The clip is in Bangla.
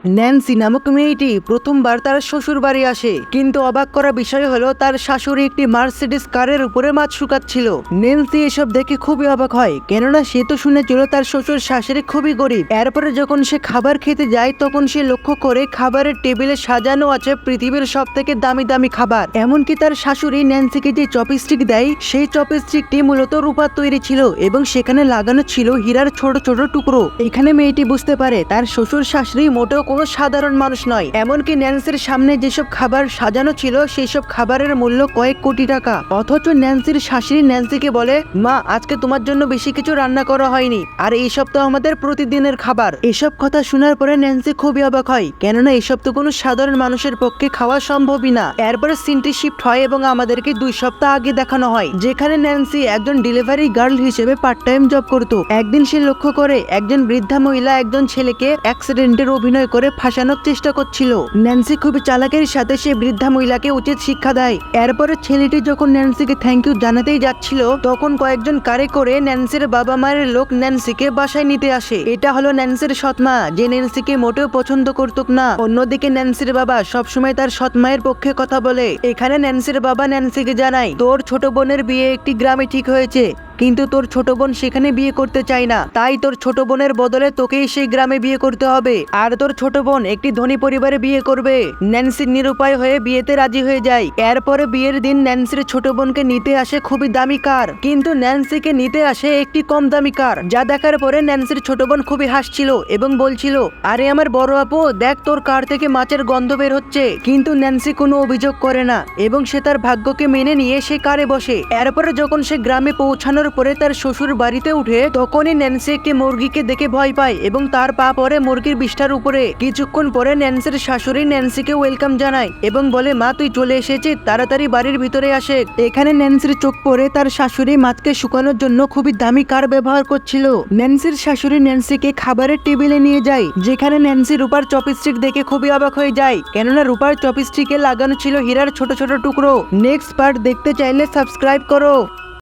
ন্যান্সি নামক মেয়েটি প্রথমবার তার শ্বশুর বাড়ি আসে, কিন্তু অবাক করা বিষয় হলো তার শাশুড়ি একটি মার্সিডিজ কারের উপরে মাছ শুকাচ্ছিল। ন্যান্সি এসব দেখে খুবই অবাক হয়, কেননা সে তো শুনেছিল তার শ্বশুর শাশুড়ি খুবই গরিব। এরপরে যখন সে খাবার খেতে যায় তখন সে লক্ষ্য করে খাবারের টেবিলে সাজানো আছে পৃথিবীর সব থেকে দামি দামি খাবার। এমনকি তার শাশুড়ি ন্যান্সিকে যে চপস্টিক দেয় সেই চপস্টিকটি মূলত রূপার তৈরি ছিল এবং সেখানে লাগানো ছিল হীরার ছোট ছোট টুকরো। এখানে মেয়েটি বুঝতে পারে তার শ্বশুর শাশুড়ি মোটেও কোনো সাধারণ মানুষ নয়। এমনকি ন্যান্সির সামনে যেসব খাবার সাজানো ছিল সেই সব খাবারের মূল্য কয়েক কোটি টাকা। অথচ ন্যান্সির শাশুড়ি ন্যান্সিকে বলে, মা আজকে তোমার জন্য বেশি কিছু রান্না করা হয়নি, আর এইসব তো আমাদের প্রতিদিনের খাবার। এসব কথা শোনার পরে ন্যান্সি খুবই অবাক হয়, কেননা এসব তো কোনো সাধারণ মানুষের পক্ষে খাওয়া সম্ভবই না। এরপরে সিনটি শিফট হয় এবং আমাদেরকে 2 সপ্তাহ আগে দেখানো হয়, যেখানে ন্যান্সি একজন ডেলিভারি গার্ল হিসেবে পার্ট টাইম জব করত। একদিন সে লক্ষ্য করে একজন বৃদ্ধা মহিলা একজন ছেলেকে অ্যাক্সিডেন্টের অভিনয় করে ফাঁসানোর চেষ্টা করছিল। ন্যান্সি খুবই চালাকের সাথে সে বৃদ্ধা মহিলাকে উচিত শিক্ষা দেয়। এরপরে ছেলেটি যখন ন্যান্সিকে থ্যাংক ইউ জানাতেই যাচ্ছিল তখন কয়েকজন কারে করে ন্যান্সির বাবা মায়ের লোক ন্যান্সিকে বাসায় নিতে আসে। এটা হলো ন্যান্সির সৎমা, যে ন্যান্সিকে মোটেও পছন্দ করতো না। অন্যদিকে ন্যান্সির বাবা সবসময় তার সৎ মায়ের পক্ষে কথা বলে। এখানে ন্যান্সির বাবা ন্যান্সিকে জানায়, তোর ছোট বোনের বিয়ে একটি গ্রামে ঠিক হয়েছে, কিন্তু তোর ছোট বোন সেখানে বিয়ে করতে চায় না, তাই তোর ছোট বোনের বদলে তোকেই সেই গ্রামে বিয়ে করতে হবে, আর তোর ছোট বোন একটি ধনী পরিবারে বিয়ে করবে। ন্যান্সি নিরুপায় হয়ে বিয়েতে রাজি হয়ে যায়। এরপরে বিয়ের দিন ন্যান্সির ছোট বোনকে নিতে আসে খুবই দামি কার, কিন্তু ন্যান্সিকে নিতে আসে একটি কম দামি কার, যা দেখার পরে ন্যান্সির ছোট বোন খুবই হাসছিল এবং বলছিল, আরে আমার বড় আপু দেখ, তোর কার থেকে মাছের গন্ধ বের হচ্ছে। কিন্তু ন্যান্সি কোনো অভিযোগ করে না এবং সে তার ভাগ্যকে মেনে নিয়ে সে কারে বসে। এরপরে যখন সে গ্রামে পৌঁছানোর পরে তার শ্বশুর বাড়িতে উঠে তখনই ন্যান্সি একটি মুরগিকে দেখে ভয় পায় এবং তার পা পড়ে মুরগির বিষ্ঠার উপরে। কিছুক্ষণ পরে ন্যান্সির শাশুড়ি ন্যান্সিকে ওয়েলকাম জানায় এবং বলে, মা তুই চলে এসেছিস, তাড়াতাড়ি বাড়ির ভিতরে আসে। এখানে ন্যান্সির চোখ পড়ে তার শাশুড়ি মাছকে শুকানোর জন্য খুবই দামি কার ব্যবহার করছিল। ন্যান্সির শাশুড়ি ন্যান্সিকে খাবারের টেবিলে নিয়ে যায়, যেখানে ন্যান্সি রূপার চপস্টিক দেখে খুবই অবাক হয়ে যায়, কেননা রূপার চপস্টিকে লাগানো ছিল হীরার ছোট ছোট টুকরো। নেক্সট পার্ট দেখতে চাইলে সাবস্ক্রাইব করো।